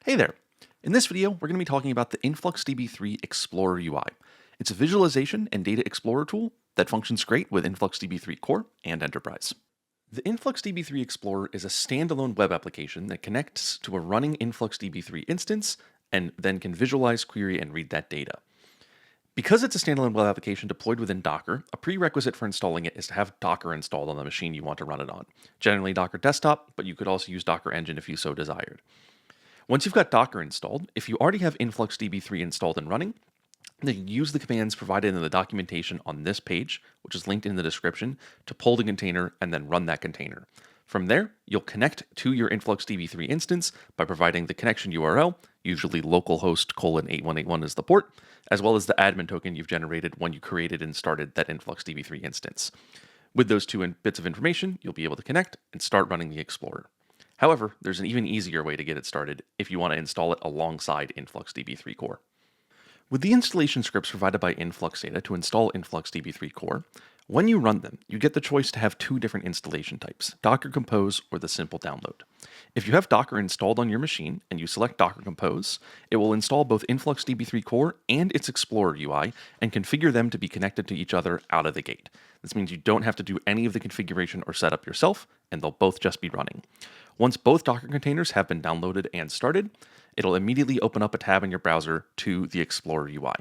Hey there! In this video, we're going to be talking about the InfluxDB Explorer UI. It's a visualization and data explorer tool that functions great with InfluxDB Core and Enterprise. The InfluxDB Explorer is a standalone web application that connects to a running InfluxDB instance and then can visualize, query, and read that data. Because it's a standalone web application deployed within Docker, a prerequisite for installing it is to have Docker installed on the machine you want to run it on. Generally Docker Desktop, but you could also use Docker Engine if you so desired. Once you've got Docker installed, if you already have InfluxDB installed and running, then you can use the commands provided in the documentation on this page, which is linked in the description, to pull the container and then run that container. From there, you'll connect to your InfluxDB instance by providing the connection URL, usually localhost:8181 is the port, as well as the admin token you've generated when you created and started that InfluxDB instance. With those two bits of information, you'll be able to connect and start running the Explorer. However, there's an even easier way to get it started if you want to install it alongside InfluxDB Core. With the installation scripts provided by InfluxData to install InfluxDB Core, when you run them, you get the choice to have two different installation types, Docker Compose or the simple download. If you have Docker installed on your machine and you select Docker Compose, it will install both InfluxDB Core and its Explorer UI and configure them to be connected to each other out of the gate. This means you don't have to do any of the configuration or setup yourself, and they'll both just be running. Once both Docker containers have been downloaded and started, it'll immediately open up a tab in your browser to the Explorer UI.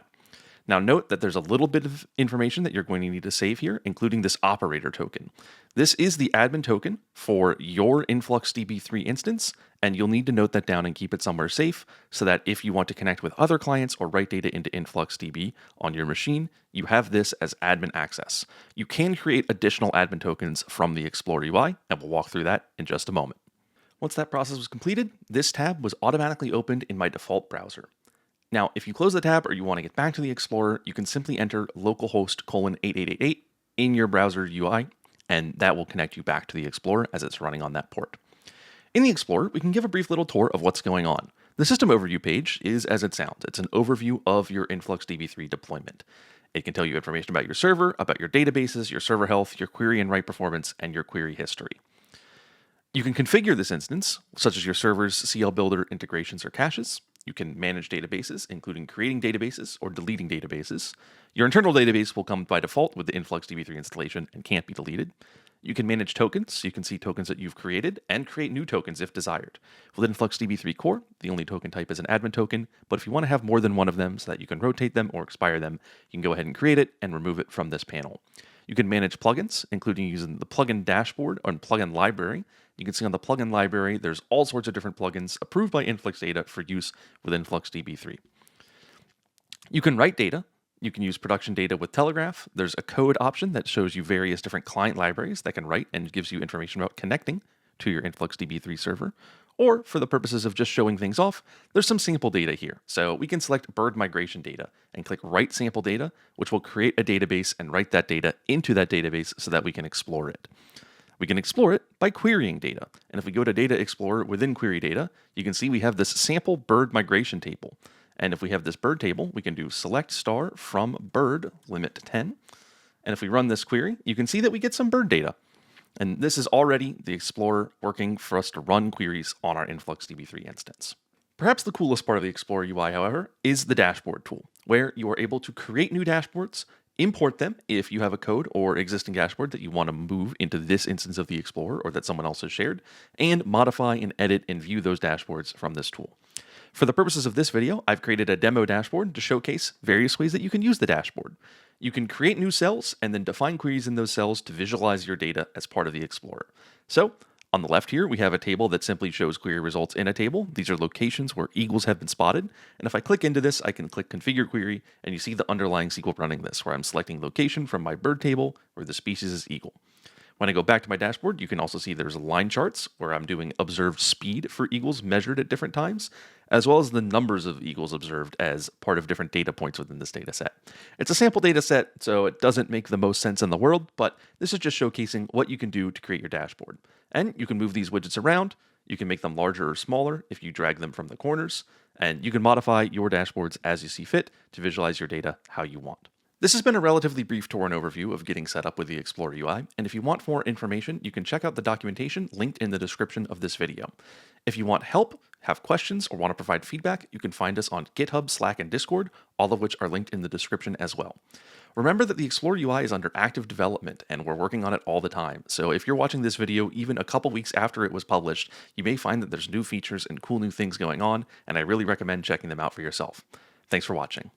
Now note that there's a little bit of information that you're going to need to save here, including this operator token. This is the admin token for your InfluxDB instance, and you'll need to note that down and keep it somewhere safe so that if you want to connect with other clients or write data into InfluxDB on your machine, you have this as admin access. You can create additional admin tokens from the Explorer UI, and we'll walk through that in just a moment. Once that process was completed, this tab was automatically opened in my default browser. Now, if you close the tab or you want to get back to the Explorer, you can simply enter localhost:8888 in your browser UI, and that will connect you back to the Explorer as it's running on that port. In the Explorer, we can give a brief little tour of what's going on. The system overview page is as it sounds. It's an overview of your InfluxDB deployment. It can tell you information about your server, about your databases, your server health, your query and write performance, and your query history. You can configure this instance, such as your server's CL Builder integrations or caches. You can manage databases, including creating databases or deleting databases. Your internal database will come by default with the InfluxDB installation and can't be deleted. You can manage tokens. You can see tokens that you've created and create new tokens if desired. With InfluxDB Core, the only token type is an admin token, but if you want to have more than one of them so that you can rotate them or expire them, you can go ahead and create it and remove it from this panel. You can manage plugins, including using the plugin dashboard or plugin library. You can see on the plugin library, there's all sorts of different plugins approved by InfluxData for use with InfluxDB. You can write data. You can use production data with Telegraph. There's a code option that shows you various different client libraries that can write and gives you information about connecting to your InfluxDB server. Or for the purposes of just showing things off, there's some sample data here. So we can select bird migration data and click write sample data, which will create a database and write that data into that database so that we can explore it. We can explore it by querying data. And if we go to Data Explorer within Query Data, you can see we have this sample bird migration table. And if we have this bird table, we can do select star from bird limit 10. And if we run this query, you can see that we get some bird data. And this is already the Explorer working for us to run queries on our InfluxDB instance. Perhaps the coolest part of the Explorer UI, however, is the dashboard tool, where you are able to create new dashboards, import them if you have a code or existing dashboard that you want to move into this instance of the Explorer or that someone else has shared, and modify and edit and view those dashboards from this tool. For the purposes of this video, I've created a demo dashboard to showcase various ways that you can use the dashboard. You can create new cells and then define queries in those cells to visualize your data as part of the Explorer. So on the left here, we have a table that simply shows query results in a table. These are locations where eagles have been spotted. And if I click into this, I can click configure query, and you see the underlying SQL running this, where I'm selecting location from my bird table where the species is eagle. When I go back to my dashboard, you can also see there's line charts where I'm doing observed speed for eagles measured at different times, as well as the numbers of eagles observed as part of different data points within this data set. It's a sample data set, so it doesn't make the most sense in the world, but this is just showcasing what you can do to create your dashboard. And you can move these widgets around. You can make them larger or smaller if you drag them from the corners, and you can modify your dashboards as you see fit to visualize your data how you want. This has been a relatively brief tour and overview of getting set up with the Explorer UI, and if you want more information, you can check out the documentation linked in the description of this video. If you want help, have questions, or want to provide feedback, you can find us on GitHub, Slack, and Discord, all of which are linked in the description as well. Remember that the Explorer UI is under active development, and we're working on it all the time. So if you're watching this video even a couple weeks after it was published, you may find that there's new features and cool new things going on, and I really recommend checking them out for yourself. Thanks for watching.